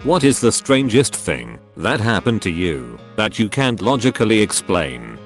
What is the strangest thing that happened to you that you can't logically explain?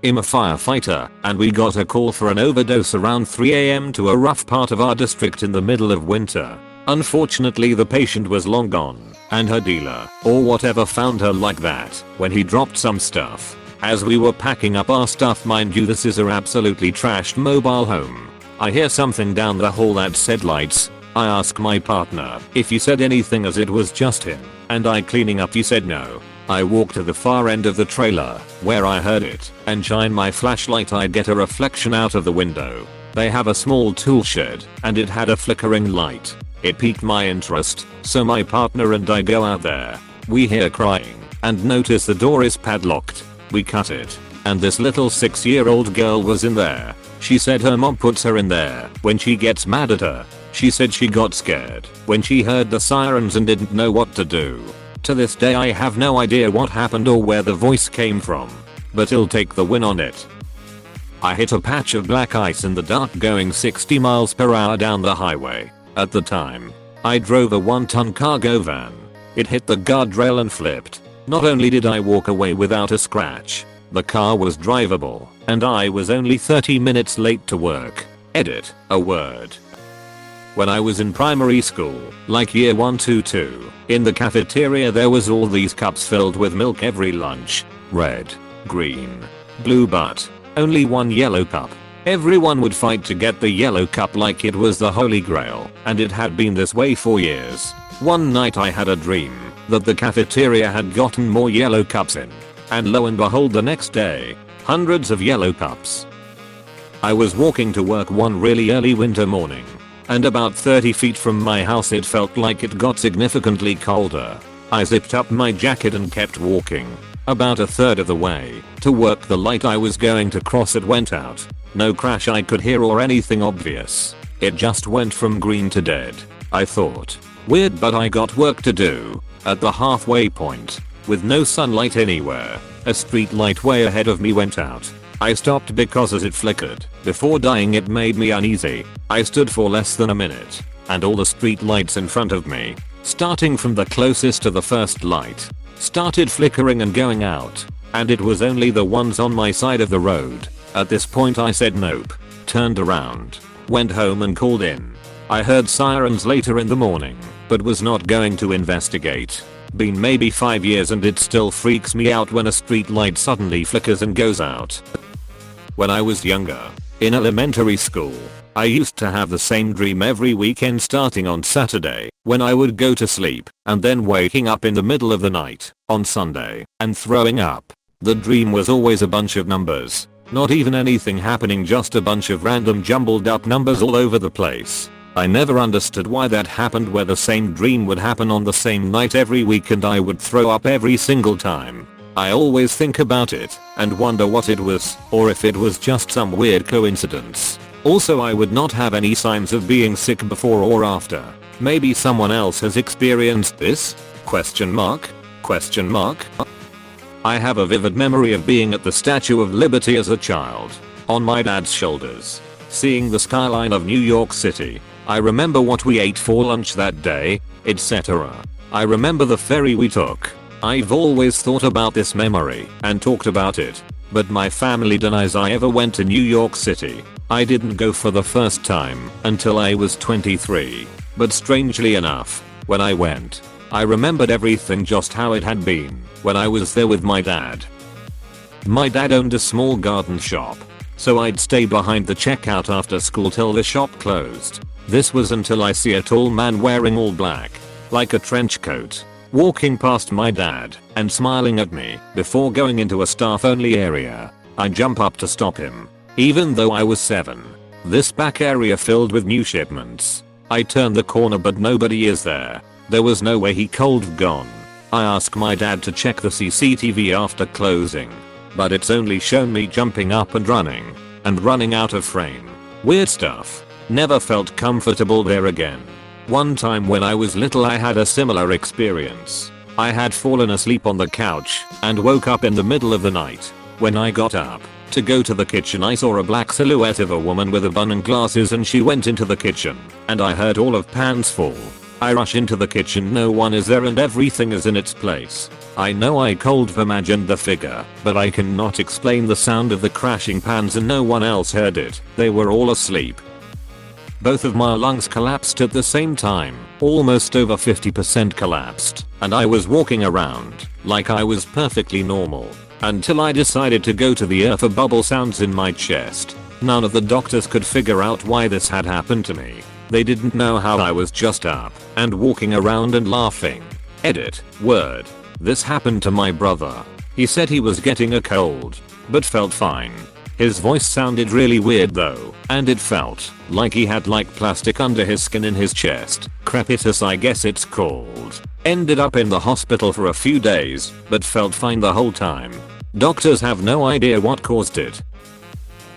I'm a firefighter and we got a call for an overdose around 3 AM to a rough part of our district in the middle of winter. Unfortunately the patient was long gone and her dealer or whatever found her like that when he dropped some stuff. As we were packing up our stuff, mind you this is a absolutely trashed mobile home, I hear something down the hall that said lights. I ask my partner if he said anything as it was just him and I cleaning up, he said no. I walk to the far end of the trailer where I heard it and shine my flashlight. I get a reflection out of the window. They have a small tool shed and it had a flickering light. It piqued my interest, so my partner and I go out there. We hear crying and notice the door is padlocked. We cut it and this little 6-year-old girl was in there. She said her mom puts her in there when she gets mad at her. She said she got scared when she heard the sirens and didn't know what to do. To this day I have no idea what happened or where the voice came from, but I'll take the win on it. I hit a patch of black ice in the dark going 60 miles per hour down the highway. At the time, I drove a 1-ton cargo van. It hit the guardrail and flipped. Not only did I walk away without a scratch, the car was drivable and I was only 30 minutes late to work. Edit, a word. When I was in primary school, like year 1 to 2, in the cafeteria there was all these cups filled with milk every lunch. Red, green, blue, but only one yellow cup. Everyone would fight to get the yellow cup like it was the holy grail, and it had been this way for years. One night I had a dream that the cafeteria had gotten more yellow cups in, and lo and behold the next day, hundreds of yellow cups. I was walking to work one really early winter morning, and about 30 feet from my house it felt like it got significantly colder. I zipped up my jacket and kept walking. About a third of the way to work the light I was going to cross it went out. No crash I could hear or anything obvious. It just went from green to dead. I thought, weird, but I got work to do. At the halfway point, with no sunlight anywhere, a street light way ahead of me went out. I stopped because as it flickered before dying it made me uneasy. I stood for less than a minute and all the street lights in front of me, starting from the closest to the first light, started flickering and going out, and it was only the ones on my side of the road. At this point I said nope, turned around, went home and called in. I heard sirens later in the morning, but was not going to investigate. Been maybe 5 years and it still freaks me out when a street light suddenly flickers and goes out. When I was younger, in elementary school, I used to have the same dream every weekend starting on Saturday, when I would go to sleep, and then waking up in the middle of the night, on Sunday, and throwing up. The dream was always a bunch of numbers. Not even anything happening, just a bunch of random jumbled up numbers all over the place. I never understood why that happened, where the same dream would happen on the same night every week and I would throw up every single time. I always think about it and wonder what it was, or if it was just some weird coincidence. Also, I would not have any signs of being sick before or after. Maybe someone else has experienced this? Question mark? Question mark? I have a vivid memory of being at the Statue of Liberty as a child, on my dad's shoulders, seeing the skyline of New York City. I remember what we ate for lunch that day, etc. I remember the ferry we took. I've always thought about this memory and talked about it, but my family denies I ever went to New York City. I didn't go for the first time until I was 23, but strangely enough, when I went, I remembered everything just how it had been when I was there with my dad. My dad owned a small garden shop, so I'd stay behind the checkout after school till the shop closed. This was until I see a tall man wearing all black, like a trench coat, walking past my dad and smiling at me before going into a staff-only area. I jump up to stop him, even though I was 7. This back area filled with new shipments. I turn the corner but nobody is there. There was no way he could have gone. I ask my dad to check the CCTV after closing, but it's only shown me jumping up and running out of frame. Weird stuff. Never felt comfortable there again. One time when I was little I had a similar experience. I had fallen asleep on the couch and woke up in the middle of the night. When I got up to go to the kitchen I saw a black silhouette of a woman with a bun and glasses, and she went into the kitchen and I heard all of pans fall. I rush into the kitchen, no one is there and everything is in its place. I know I cold imagined the figure, but I cannot explain the sound of the crashing pans and no one else heard it. They were all asleep. Both of my lungs collapsed at the same time, almost over 50% collapsed, and I was walking around like I was perfectly normal until I decided to go to the ER for bubble sounds in my chest. None of the doctors could figure out why this had happened to me. They didn't know how I was just up and walking around and laughing. Edit. Word. This happened to my brother. He said he was getting a cold, but felt fine. His voice sounded really weird though, and it felt like he had plastic under his skin in his chest. Crepitus I guess it's called. Ended up in the hospital for a few days, but felt fine the whole time. Doctors have no idea what caused it.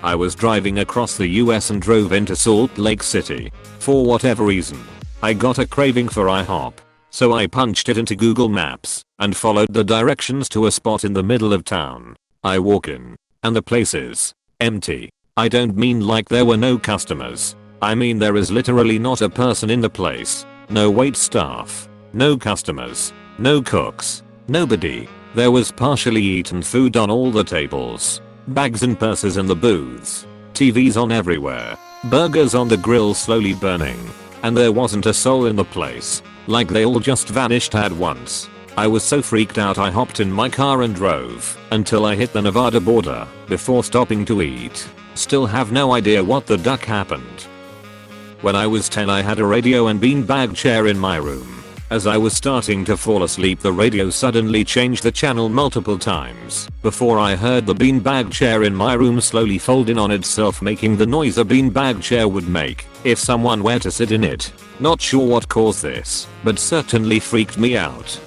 I was driving across the US and drove into Salt Lake City. For whatever reason, I got a craving for IHOP. So I punched it into Google Maps and followed the directions to a spot in the middle of town. I walk in, and the place is empty. I don't mean like there were no customers. I mean there is literally not a person in the place. No wait staff. No customers. No cooks. Nobody. There was partially eaten food on all the tables. Bags and purses in the booths. TVs on everywhere. Burgers on the grill slowly burning. And there wasn't a soul in the place. Like they all just vanished at once. I was so freaked out I hopped in my car and drove until I hit the Nevada border before stopping to eat. Still have no idea what the duck happened. When I was 10 I had a radio and beanbag chair in my room. As I was starting to fall asleep the radio suddenly changed the channel multiple times before I heard the beanbag chair in my room slowly fold in on itself making the noise a beanbag chair would make if someone were to sit in it. Not sure what caused this, but certainly freaked me out.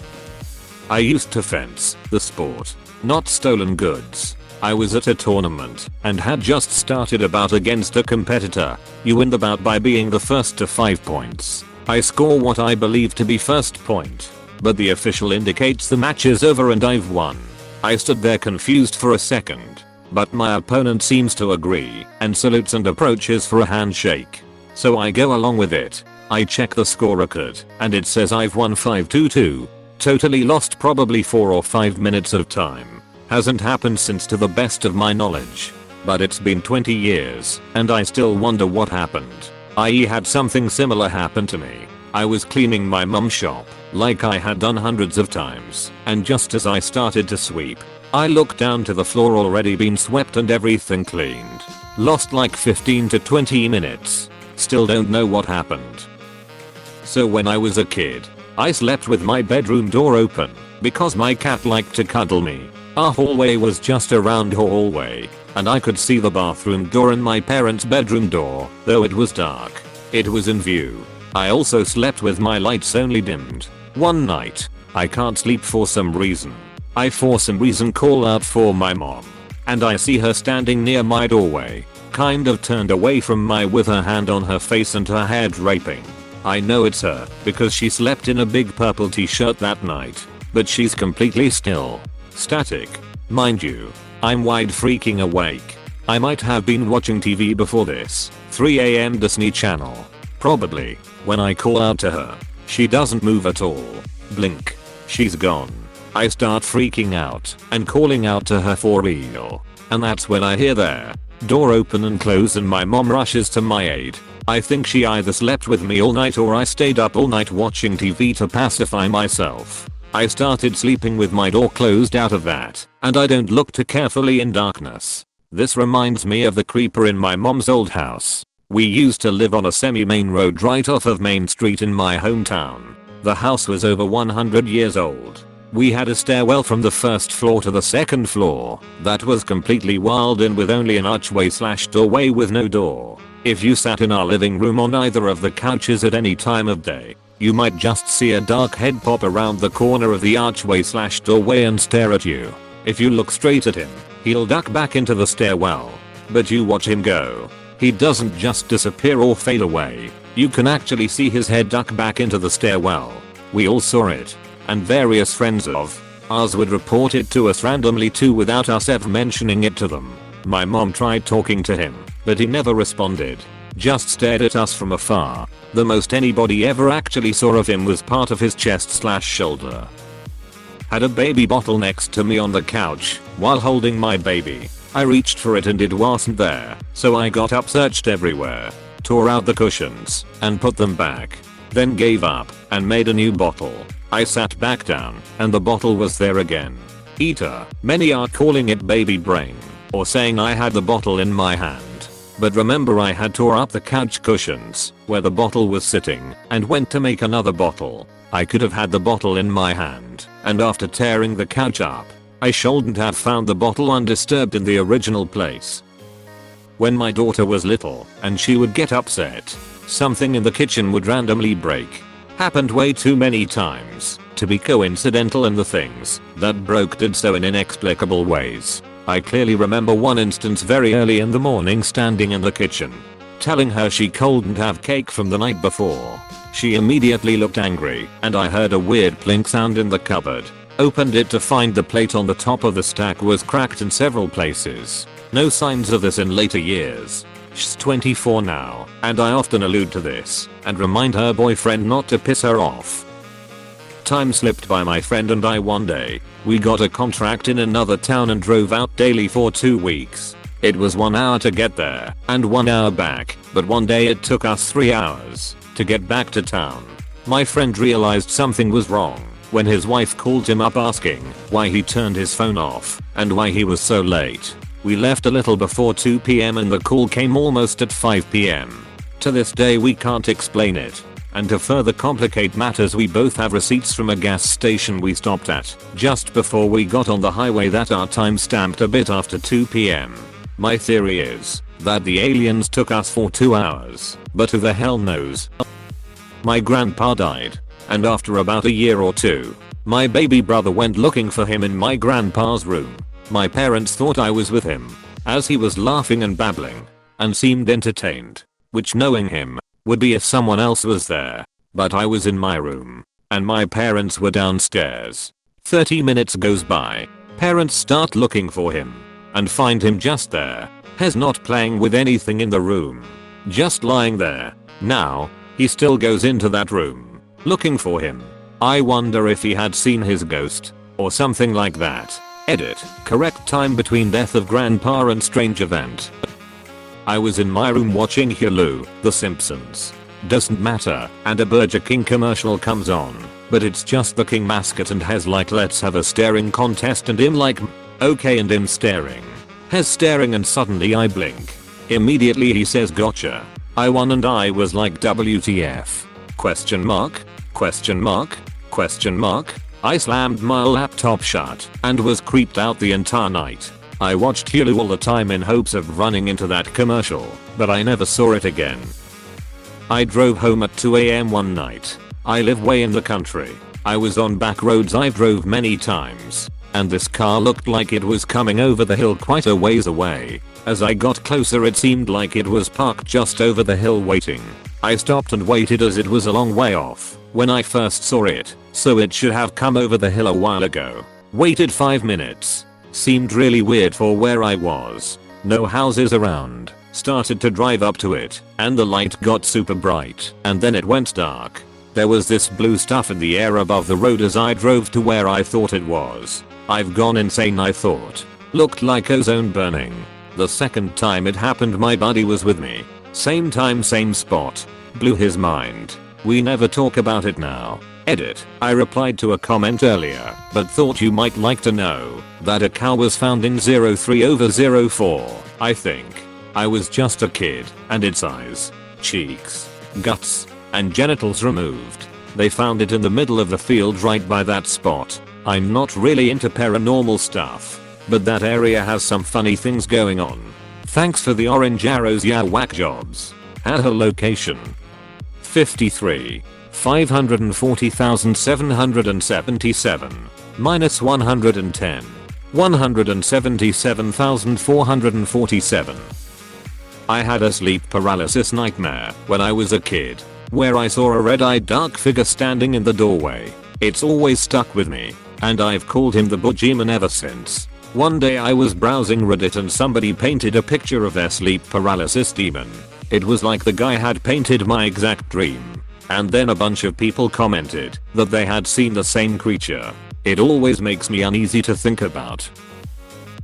I used to fence, the sport, not stolen goods. I was at a tournament and had just started a bout against a competitor. You win the bout by being the first to 5 points. I score what I believe to be first point, but the official indicates the match is over and I've won. I stood there confused for a second, but my opponent seems to agree and salutes and approaches for a handshake. So I go along with it. I check the score record and it says I've won 5-2. Totally lost probably 4 or 5 minutes of time. Hasn't happened since to the best of my knowledge. But it's been 20 years and I still wonder what happened. I had something similar happen to me. I was cleaning my mum's shop like I had done hundreds of times, and just as I started to sweep, I looked down to the floor already been swept and everything cleaned. Lost like 15 to 20 minutes. Still don't know what happened. So when I was a kid, I slept with my bedroom door open because my cat liked to cuddle me. Our hallway was just a round hallway, and I could see the bathroom door and my parents' bedroom door, though it was dark. It was in view. I also slept with my lights only dimmed. One night, I can't sleep for some reason. I for some reason call out for my mom, and I see her standing near my doorway, kind of turned away from me with her hand on her face and her hair draping. I know it's her because she slept in a big purple t-shirt that night, but she's completely still. Static. Mind you, I'm wide freaking awake. I might have been watching TV before this. 3 AM Disney Channel. Probably. When I call out to her, she doesn't move at all. Blink. She's gone. I start freaking out and calling out to her for real. And that's when I hear their door open and close and my mom rushes to my aid. I think she either slept with me all night or I stayed up all night watching TV to pacify myself. I started sleeping with my door closed out of that, and I don't look too carefully in darkness. This reminds me of the creeper in my mom's old house. We used to live on a semi-main road right off of Main Street in my hometown. The house was over 100 years old. We had a stairwell from the first floor to the second floor that was completely walled in with only an archway/doorway with no door. If you sat in our living room on either of the couches at any time of day, you might just see a dark head pop around the corner of the archway/doorway and stare at you. If you look straight at him, he'll duck back into the stairwell. But you watch him go. He doesn't just disappear or fade away. You can actually see his head duck back into the stairwell. We all saw it, and various friends of ours would report it to us randomly too without us ever mentioning it to them. My mom tried talking to him, but he never responded. just stared at us from afar. The most anybody ever actually saw of him was part of his chest/shoulder. Had a baby bottle next to me on the couch while holding my baby. I reached for it and it wasn't there, so I got up, searched everywhere, tore out the cushions and put them back, then gave up and made a new bottle. I sat back down and the bottle was there again. Eater, many are calling it baby brain or saying I had the bottle in my hand. But remember, I had tore up the couch cushions where the bottle was sitting and went to make another bottle. I could have had the bottle in my hand, and after tearing the couch up, I shouldn't have found the bottle undisturbed in the original place. When my daughter was little and she would get upset, something in the kitchen would randomly break. Happened way too many times to be coincidental, and the things that broke did so in inexplicable ways. I clearly remember one instance very early in the morning, standing in the kitchen, telling her she couldn't have cake from the night before. She immediately looked angry and I heard a weird plink sound in the cupboard. Opened it to find the plate on the top of the stack was cracked in several places. No signs of this in later years. She's 24 now, and I often allude to this and remind her boyfriend not to piss her off. Time slipped by my friend and I one day. We got a contract in another town and drove out daily for 2 weeks. It was 1 hour to get there and 1 hour back, but one day it took us 3 hours to get back to town. My friend realized something was wrong when his wife called him up asking why he turned his phone off and why he was so late. We left a little before 2 p.m. and the call came almost at 5 p.m. To this day we can't explain it. And to further complicate matters, we both have receipts from a gas station we stopped at just before we got on the highway that are time stamped a bit after 2 p.m. My theory is that the aliens took us for 2 hours, but who the hell knows. My grandpa died, and after about a year or two, my baby brother went looking for him in my grandpa's room. My parents thought I was with him, as he was laughing and babbling, and seemed entertained, which, knowing him, would be if someone else was there. But I was in my room, and my parents were downstairs. 30 minutes goes by. Parents start looking for him, and find him just there. He's not playing with anything in the room, just lying there. Now, he still goes into that room, looking for him. I wonder if he had seen his ghost, or something like that. Edit. Correct time between death of grandpa and strange event. I was in my room watching Hulu, The Simpsons. Doesn't matter, and a Burger King commercial comes on, but it's just the King mascot and Hez like, let's have a staring contest, and him like, okay, and him staring. Hez staring, and suddenly I blink. Immediately he says gotcha. I won and I was like, WTF? Question mark? Question mark? Question mark? I slammed my laptop shut and was creeped out the entire night. I watched Hulu all the time in hopes of running into that commercial, but I never saw it again. I drove home at 2 a.m. one night. I live way in the country. I was on back roads I drove many times, and this car looked like it was coming over the hill quite a ways away. As I got closer, it seemed like it was parked just over the hill waiting. I stopped and waited, as it was a long way off when I first saw it, so it should have come over the hill a while ago. Waited 5 minutes. Seemed really weird for where I was. No houses around. Started to drive up to it, and the light got super bright, and then it went dark. There was this blue stuff in the air above the road as I drove to where I thought it was. I've gone insane, I thought. Looked like ozone burning. The second time it happened, my buddy was with me. Same time, same spot. Blew his mind. We never talk about it now. Edit. I replied to a comment earlier, but thought you might like to know that a cow was found in 03/04, I think. I was just a kid, and its eyes, cheeks, guts, and genitals removed. They found it in the middle of the field right by that spot. I'm not really into paranormal stuff, but that area has some funny things going on. Thanks for the orange arrows, yeah, whack jobs. At her location. 53. 540,777. Minus 110. 177,447. I had a sleep paralysis nightmare when I was a kid, where I saw a red-eyed dark figure standing in the doorway. It's always stuck with me, and I've called him the Boogeyman ever since. One day I was browsing Reddit and somebody painted a picture of their sleep paralysis demon. It was like the guy had painted my exact dream. And then a bunch of people commented that they had seen the same creature. It always makes me uneasy to think about.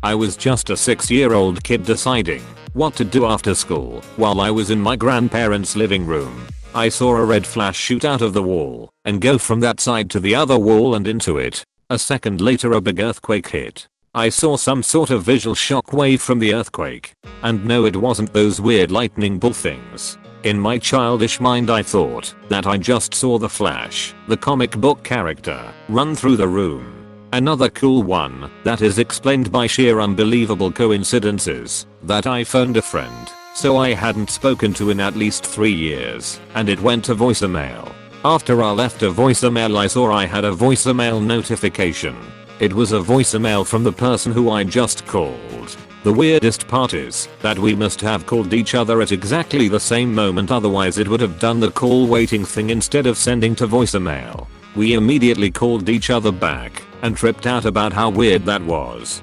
I was just a 6-year-old kid deciding what to do after school while I was in my grandparents' living room. I saw a red flash shoot out of the wall and go from that side to the other wall and into it. A second later a big earthquake hit. I saw some sort of visual shockwave from the earthquake. And no, it wasn't those weird lightning bolt things. In my childish mind I thought that I just saw the Flash, the comic book character, run through the room. Another cool one that is explained by sheer unbelievable coincidences that I phoned a friend so I hadn't spoken to in at least 3 years and it went to voicemail. After I left a voicemail I saw I had a voicemail notification. It was a voicemail from the person who I just called. The weirdest part is that we must have called each other at exactly the same moment, otherwise it would have done the call waiting thing instead of sending to voicemail. We immediately called each other back and tripped out about how weird that was.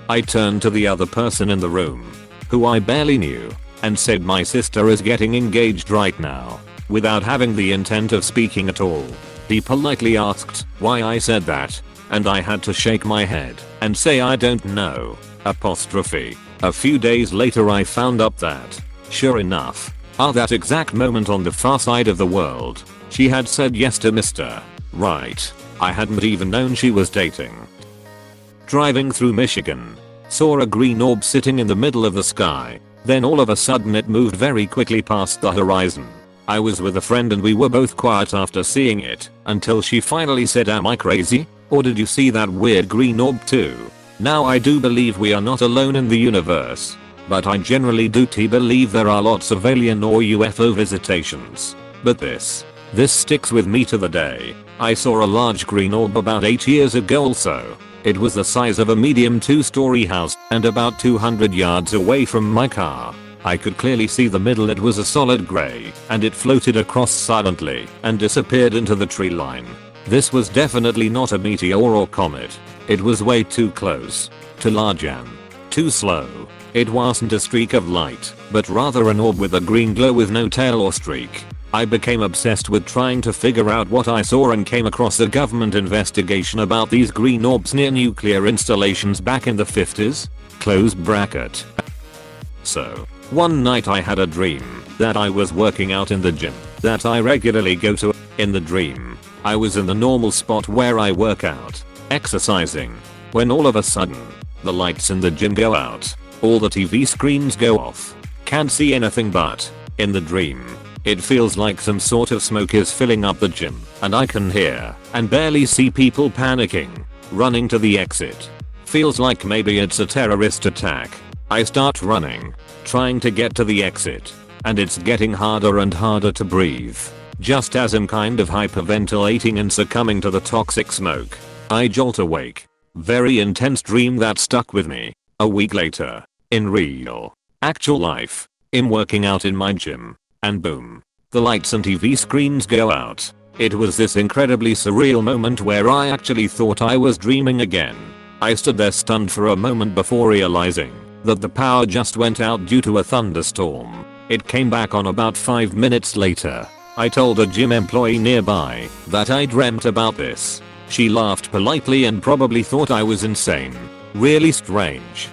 I turned to the other person in the room, who I barely knew, and said my sister is getting engaged right now, without having the intent of speaking at all. He politely asked why I said that, and I had to shake my head and say I don't know. Apostrophe. A few days later I found up that, sure enough, at that exact moment on the far side of the world, she had said yes to Mr. Right. I hadn't even known she was dating. Driving through Michigan. Saw a green orb sitting in the middle of the sky. Then all of a sudden it moved very quickly past the horizon. I was with a friend and we were both quiet after seeing it until she finally said, "Am I crazy? Or did you see that weird green orb too?" Now I do believe we are not alone in the universe. But I generally do believe there are lots of alien or UFO visitations. But this sticks with me to the day. I saw a large green orb about 8 years ago also. It was the size of a medium 2-story house and about 200 yards away from my car. I could clearly see the middle. It was a solid grey and it floated across silently and disappeared into the tree line. This was definitely not a meteor or comet. It was way too close, too large and too slow. It wasn't a streak of light, but rather an orb with a green glow with no tail or streak. I became obsessed with trying to figure out what I saw and came across a government investigation about these green orbs near nuclear installations back in the 50s. Close bracket. So, one night I had a dream that I was working out in the gym that I regularly go to. In the dream, I was in the normal spot where I work out, exercising, when all of a sudden, the lights in the gym go out, all the TV screens go off, can't see anything but, in the dream, it feels like some sort of smoke is filling up the gym, and I can hear and barely see people panicking, running to the exit. Feels like maybe it's a terrorist attack. I start running, trying to get to the exit, and it's getting harder and harder to breathe. Just as I'm kind of hyperventilating and succumbing to the toxic smoke, I jolt awake. Very intense dream that stuck with me. A week later, in real, actual life, I'm working out in my gym, and boom, the lights and TV screens go out. It was this incredibly surreal moment where I actually thought I was dreaming again. I stood there stunned for a moment before realizing that the power just went out due to a thunderstorm. It came back on about 5 minutes later. I told a gym employee nearby that I dreamt about this. She laughed politely and probably thought I was insane. Really strange.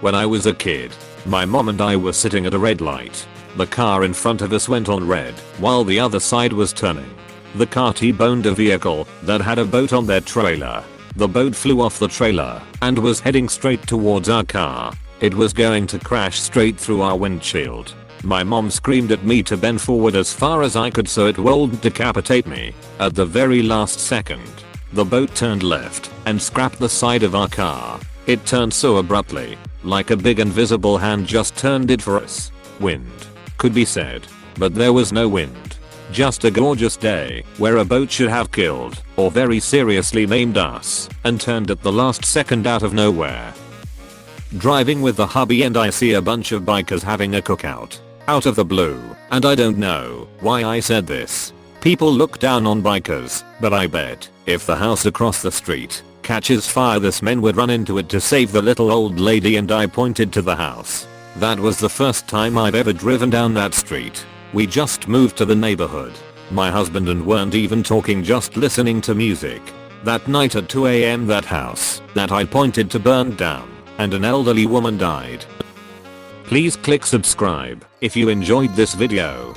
When I was a kid, my mom and I were sitting at a red light. The car in front of us went on red while the other side was turning. The car T-boned a vehicle that had a boat on their trailer. The boat flew off the trailer and was heading straight towards our car. It was going to crash straight through our windshield. My mom screamed at me to bend forward as far as I could so it wouldn't decapitate me. At the very last second, the boat turned left and scrapped the side of our car. It turned so abruptly, like a big invisible hand just turned it for us. Wind, could be said, but there was no wind. Just a gorgeous day where a boat should have killed or very seriously maimed us and turned at the last second out of nowhere. Driving with the hubby and I see a bunch of bikers having a cookout. Out of the blue, and I don't know why I said this. People look down on bikers, but I bet if the house across the street catches fire this men would run into it to save the little old lady and I pointed to the house. That was the first time I've ever driven down that street. We just moved to the neighborhood. My husband and weren't even talking, just listening to music. That night at 2 a.m. that house that I pointed to burned down and an elderly woman died. Please click subscribe if you enjoyed this video.